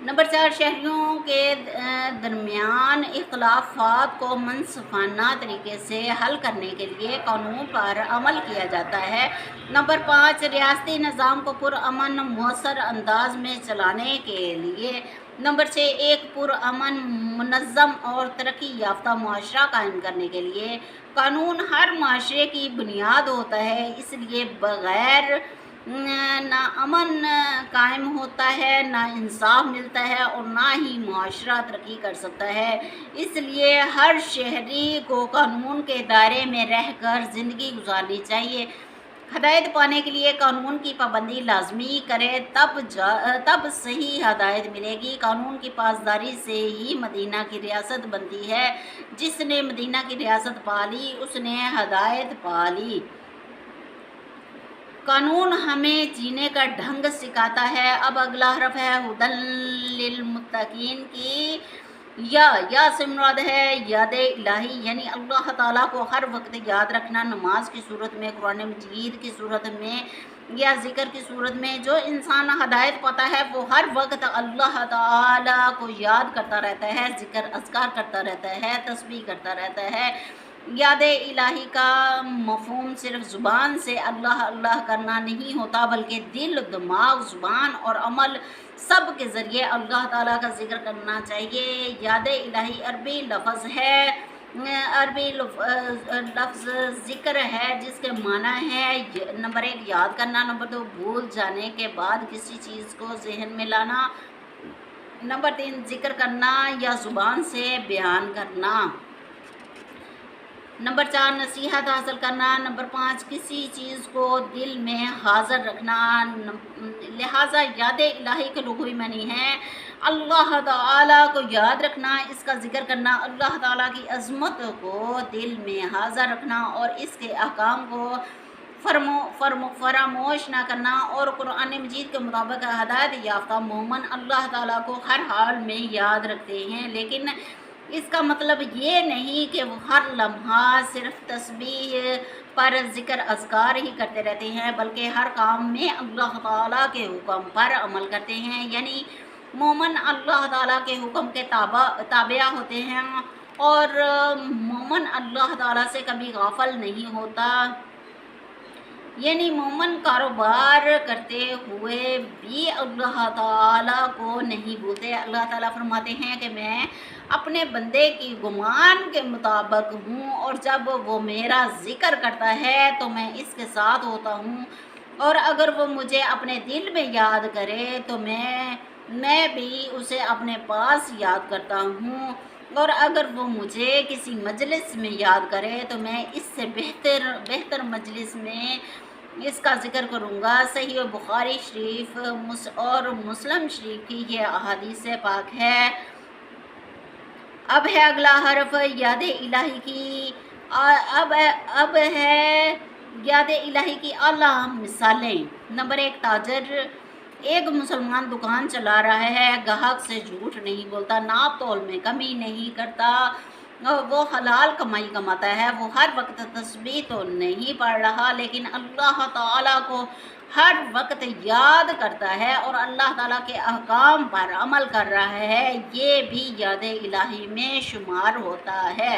Number 4، شہریوں کے درمیان اختلافات کو منصفانہ طریقے سے حل کرنے کے لیے قانون پر عمل کیا جاتا ہے۔ نمبر 5، ریاستی نظام کو پرامن مؤثر انداز میں چلانے کے لیے۔ نمبر 6، ایک پرامن، منظم اور ترقی یافتہ معاشرہ قائم کرنے کے لیے قانون ہر معاشرے کی بنیاد ہوتا ہے، اس لیے بغیر نہ امن قائم ہوتا ہے، نہ انصاف ملتا ہے اور نہ ہی معاشرہ ترقی کر سکتا ہے۔ اس لیے ہر شہری کو قانون کے دائرے میں رہ کر زندگی گزارنی چاہیے۔ ہدایت پانے کے لیے قانون کی پابندی لازمی کرے، تب صحیح ہدایت ملے گی۔ قانون کی پاسداری سے ہی مدینہ کی ریاست بنتی ہے۔ جس نے مدینہ کی ریاست پا لی، اس نے ہدایت پا لی۔ قانون ہمیں جینے کا ڈھنگ سکھاتا ہے۔ اب اگلا حرف ہے ہدی للمتقین کی یا سے مراد ہے یاد الہی، یعنی اللہ تعالیٰ کو ہر وقت یاد رکھنا، نماز کی صورت میں، قرآن مجید کی صورت میں یا ذکر کی صورت میں۔ جو انسان ہدایت پاتا ہے وہ ہر وقت اللہ تعالیٰ کو یاد کرتا رہتا ہے، ذکر اذکار کرتا رہتا ہے، تسبیح کرتا رہتا ہے۔ یاد الہی کا مفہوم صرف زبان سے اللہ اللہ کرنا نہیں ہوتا، بلکہ دل، دماغ، زبان اور عمل سب کے ذریعے اللہ تعالیٰ کا ذکر کرنا چاہیے۔ یاد الہی عربی لفظ ہے، لفظ ذکر ہے، جس کے معنی ہے نمبر 1 یاد کرنا، نمبر 2 بھول جانے کے بعد کسی چیز کو ذہن میں لانا، نمبر 3 ذکر کرنا یا زبان سے بیان کرنا، نمبر 4 نصیحت حاصل کرنا، نمبر 5 کسی چیز کو دل میں حاضر رکھنا۔ لہٰذا یاد الہی کے لغوی معنی ہے اللہ تعالیٰ کو یاد رکھنا، اس کا ذکر کرنا، اللہ تعالیٰ کی عظمت کو دل میں حاضر رکھنا اور اس کے احکام کو فراموش نہ کرنا۔ اور قرآن مجید کے مطابق ہدایت یافتہ مومن اللہ تعالیٰ کو ہر حال میں یاد رکھتے ہیں، لیکن اس کا مطلب یہ نہیں کہ وہ ہر لمحہ صرف تسبیح پر ذکر اذکار ہی کرتے رہتے ہیں، بلکہ ہر کام میں اللہ تعالیٰ کے حکم پر عمل کرتے ہیں، یعنی مومن اللہ تعالیٰ کے حکم کے تابع ہوتے ہیں اور مومن اللہ تعالیٰ سے کبھی غافل نہیں ہوتا، یعنی مومن کاروبار کرتے ہوئے بھی اللہ تعالیٰ کو نہیں بھولتے۔ اللہ تعالیٰ فرماتے ہیں کہ میں اپنے بندے کی گمان کے مطابق ہوں، اور جب وہ میرا ذکر کرتا ہے تو میں اس کے ساتھ ہوتا ہوں، اور اگر وہ مجھے اپنے دل میں یاد کرے تو میں بھی اسے اپنے پاس یاد کرتا ہوں، اور اگر وہ مجھے کسی مجلس میں یاد کرے تو میں اس سے بہتر مجلس میں اس کا ذکر کروں گا۔ صحیح بخاری شریف اور مسلم شریف کی یہ احادیث پاک ہے۔ اب ہے اگلا حرف یاد الہی کی اب ہے یاد الہی کی اعلیٰ مثالیں۔ نمبر 1 تاجر، ایک مسلمان دکان چلا رہا ہے، گاہک سے جھوٹ نہیں بولتا، ناپ تول میں کمی نہیں کرتا، وہ حلال کمائی کماتا ہے، وہ ہر وقت تسبیح تو نہیں پڑھ رہا لیکن اللہ تعالیٰ کو ہر وقت یاد کرتا ہے اور اللہ تعالیٰ کے احکام پر عمل کر رہا ہے، یہ بھی یاد الہی میں شمار ہوتا ہے۔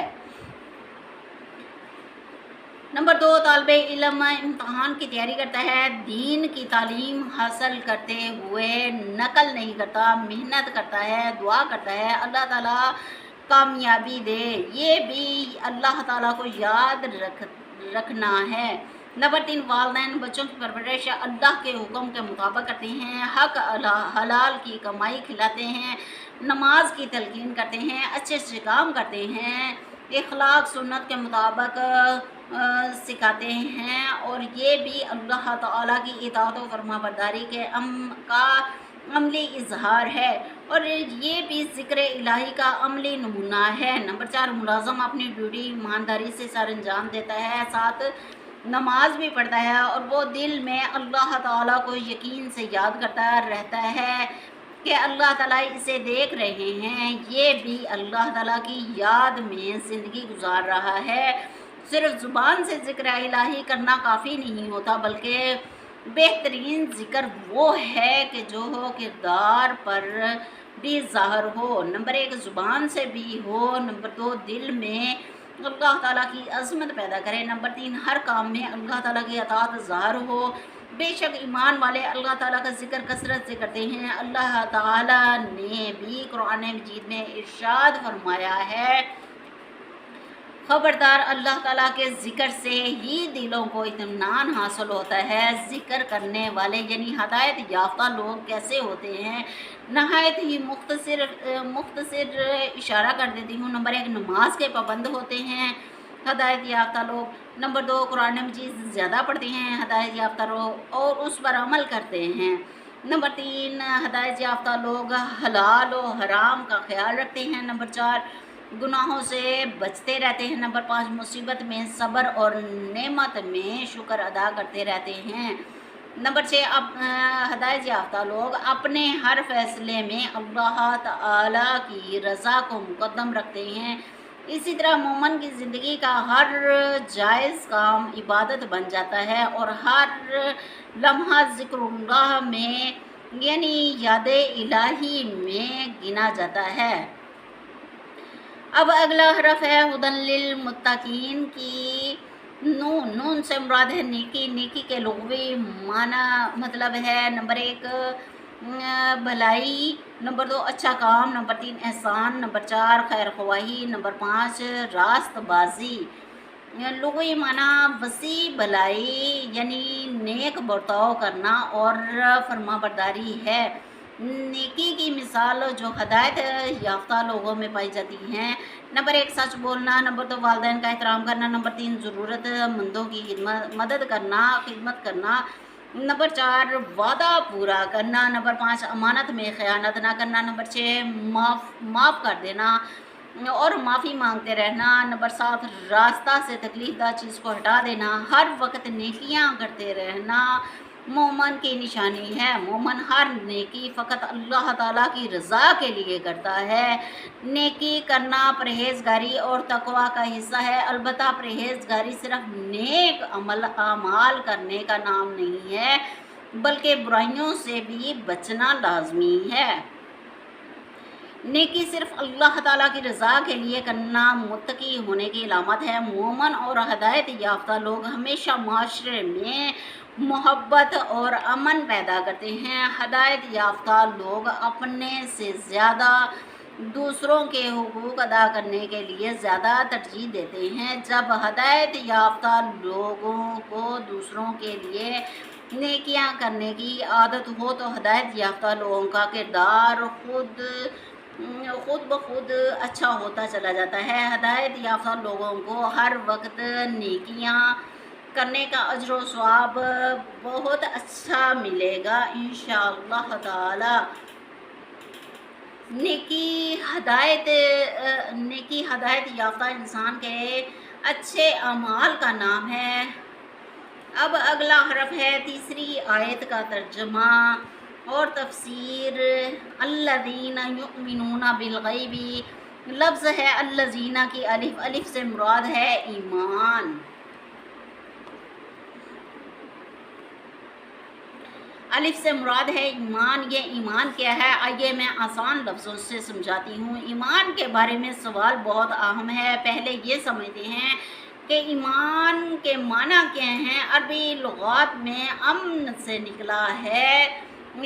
نمبر 2 طالب علم امتحان کی تیاری کرتا ہے، دین کی تعلیم حاصل کرتے ہوئے نقل نہیں کرتا، محنت کرتا ہے، دعا کرتا ہے اللہ تعالیٰ کامیابی دے، یہ بھی اللہ تعالیٰ کو یاد رکھنا ہے۔ نمبر 3 والدین بچوں کی پرورش اللہ کے حکم کے مطابق کرتے ہیں، حق حلال کی کمائی کھلاتے ہیں، نماز کی تلقین کرتے ہیں، اچھے اچھے کام کرتے ہیں، اخلاق سنت کے مطابق سکھاتے ہیں، اور یہ بھی اللہ تعالیٰ کی اطاعت و فرما برداری کا عملی اظہار ہے، اور یہ بھی ذکر الہی کا عملی نمونہ ہے۔ نمبر 4 ملازم اپنی ڈیوٹی ایمانداری سے سر انجام دیتا ہے، ساتھ نماز بھی پڑھتا ہے، اور وہ دل میں اللہ تعالیٰ کو یقین سے یاد کرتا رہتا ہے کہ اللہ تعالیٰ اسے دیکھ رہے ہیں، یہ بھی اللہ تعالیٰ کی یاد میں زندگی گزار رہا ہے۔ صرف زبان سے ذکر الہی کرنا کافی نہیں ہوتا، بلکہ بہترین ذکر وہ ہے کہ جو ہو کردار پر بھی ظاہر ہو، نمبر 1 زبان سے بھی ہو، نمبر 2 دل میں اللہ تعالیٰ کی عظمت پیدا کرے، نمبر 3 ہر کام میں اللہ تعالیٰ کی اطاعت ظاہر ہو۔ بے شک ایمان والے اللہ تعالیٰ کا ذکر کثرت سے کرتے ہیں۔ اللہ تعالیٰ نے بھی قرآن مجید میں ارشاد فرمایا ہے، خبردار اللہ تعالیٰ کے ذکر سے ہی دلوں کو اطمینان حاصل ہوتا ہے۔ ذکر کرنے والے یعنی ہدایت یافتہ لوگ کیسے ہوتے ہیں؟ نہایت ہی مختصر اشارہ کر دیتی ہوں۔ نمبر 1 نماز کے پابند ہوتے ہیں ہدایت یافتہ لوگ، نمبر 2 قرآن مجید زیادہ پڑھتے ہیں ہدایت یافتہ لوگ اور اس پر عمل کرتے ہیں، نمبر 3 ہدایت یافتہ لوگ حلال و حرام کا خیال رکھتے ہیں، نمبر 4 گناہوں سے بچتے رہتے ہیں، نمبر 5 مصیبت میں صبر اور نعمت میں شکر ادا کرتے رہتے ہیں، نمبر 6 ہدایت یافتہ لوگ اپنے ہر فیصلے میں اللہ تعالیٰ کی رضا کو مقدم رکھتے ہیں۔ اسی طرح مومن کی زندگی کا ہر جائز کام عبادت بن جاتا ہے اور ہر لمحہ ذکر اللہ میں یعنی یاد الہی میں گنا جاتا ہے۔ اب اگلا حرف ہے ہدن للمتقین کی نون سے مراد ہے نیکی، نیکی کے لغوی معنی مطلب ہے نمبر 1 بھلائی، نمبر 2 اچھا کام، نمبر 3 احسان، نمبر 4 خیر خواہی، نمبر 5 راست بازی۔ لغوی معنی وسیع بھلائی یعنی نیک برتاؤ کرنا اور فرما برداری ہے۔ نیکی کی مثال جو ہدایت یافتہ لوگوں میں پائی جاتی ہیں، نمبر 1 سچ بولنا، نمبر 2 والدین کا احترام کرنا، نمبر 3 ضرورت مندوں کی مدد کرنا، خدمت کرنا، نمبر 4 وعدہ پورا کرنا، نمبر 5 امانت میں خیانت نہ کرنا، نمبر 6 معاف کر دینا اور معافی مانگتے رہنا، نمبر 7 راستہ سے تکلیف دہ چیز کو ہٹا دینا، ہر وقت نیکیاں کرتے رہنا مومن کی نشانی ہے۔ مومن ہر نیکی فقط اللہ تعالیٰ کی رضا کے لیے کرتا ہے۔ نیکی کرنا پرہیزگاری اور تقویٰ کا حصہ ہے، البتہ پرہیزگاری صرف نیک اعمال کرنے کا نام نہیں ہے بلکہ برائیوں سے بھی بچنا لازمی ہے۔ نیکی صرف اللہ تعالیٰ کی رضا کے لیے کرنا متقی ہونے کی علامت ہے۔ مومن اور ہدایت یافتہ لوگ ہمیشہ معاشرے میں محبت اور امن پیدا کرتے ہیں۔ ہدایت یافتہ لوگ اپنے سے زیادہ دوسروں کے حقوق ادا کرنے کے لیے زیادہ ترجیح دیتے ہیں۔ جب ہدایت یافتہ لوگوں کو دوسروں کے لیے نیکیاں کرنے کی عادت ہو تو ہدایت یافتہ لوگوں کا کردار خود بخود اچھا ہوتا چلا جاتا ہے۔ ہدایت یافتہ لوگوں کو ہر وقت نیکیاں کرنے کا اجر و ثواب بہت اچھا ملے گا انشاءاللہ تعالی۔ نیکی ہدایت یافتہ انسان کے اچھے اعمال کا نام ہے۔ اب اگلا حرف ہے تیسری آیت کا ترجمہ اور تفسیر۔ الذین یؤمنون بالغیب، لفظ ہے الذین کی الف سے مراد ہے ایمان۔ الف سے مراد ہے ایمان۔ یہ ایمان کیا ہے؟ آئیے میں آسان لفظوں سے سمجھاتی ہوں۔ ایمان کے بارے میں سوال بہت اہم ہے۔ پہلے یہ سمجھتے ہیں کہ ایمان کے معنی کیا ہیں۔ عربی لغات میں امن سے نکلا ہے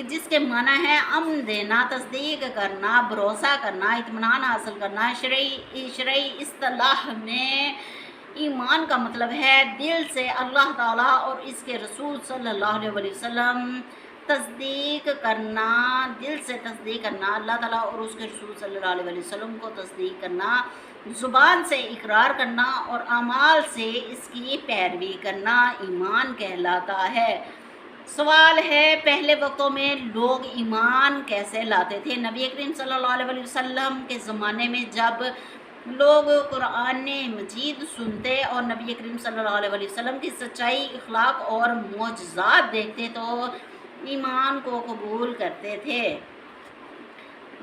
جس کے معنی ہے امن دینا، تصدیق کرنا، بھروسہ کرنا، اطمینان حاصل کرنا۔ شرعی اصطلاح میں ایمان کا مطلب ہے دل سے اللہ تعالیٰ اور اس کے رسول صلی اللہ علیہ وسلم تصدیق کرنا، دل سے تصدیق کرنا، اللہ تعالیٰ اور اس کے رسول صلی اللہ علیہ وسلم کو تصدیق کرنا، زبان سے اقرار کرنا اور اعمال سے اس کی پیروی کرنا ایمان کہلاتا ہے۔ سوال ہے پہلے وقتوں میں لوگ ایمان کیسے لاتے تھے؟ نبی کریم صلی اللہ علیہ وسلم کے زمانے میں جب لوگ قرآن مجید سنتے اور نبی کریم صلی اللہ علیہ وسلم کی سچائی، اخلاق اور معجزات دیکھتے تو ایمان کو قبول کرتے تھے۔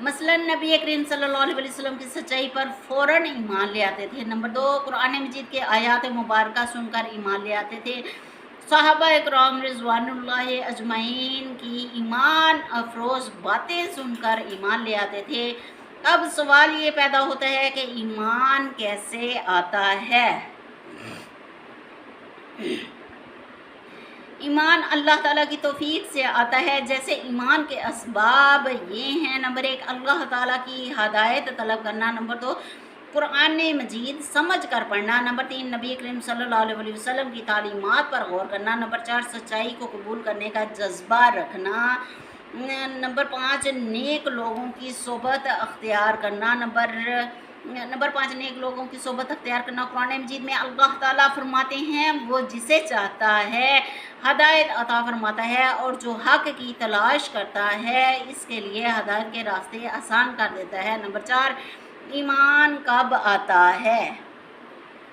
مثلا نبی کریم صلی اللہ علیہ وسلم کی سچائی پر فوراً ایمان لے آتے تھے۔ نمبر 2 قرآن مجید کے آیات مبارکہ سن کر ایمان لے آتے تھے۔ صحابہ اکرام رضوانullah اجمعین کی ایمان افروز باتیں سن کر ایمان لے آتے تھے۔ اب سوال یہ پیدا ہوتا ہے کہ ایمان کیسے آتا ہے؟ ایمان اللہ تعالیٰ کی توفیق سے آتا ہے۔ جیسے ایمان کے اسباب یہ ہیں: نمبر 1 اللہ تعالیٰ کی ہدایت طلب کرنا، نمبر 2 قرآن مجید سمجھ کر پڑھنا، نمبر 3 نبی کریم صلی اللہ علیہ وسلم کی تعلیمات پر غور کرنا، نمبر 4 سچائی کو قبول کرنے کا جذبہ رکھنا، نمبر 5 نیک لوگوں کی صحبت اختیار کرنا، نمبر 5 نیک لوگوں کی صحبت اختیار کرنا۔ قرآن مجید میں اللہ تعالیٰ فرماتے ہیں وہ جسے چاہتا ہے ہدایت عطا فرماتا ہے، اور جو حق کی تلاش کرتا ہے اس کے لیے ہدایت کے راستے آسان کر دیتا ہے۔ نمبر 4 ایمان کب آتا ہے؟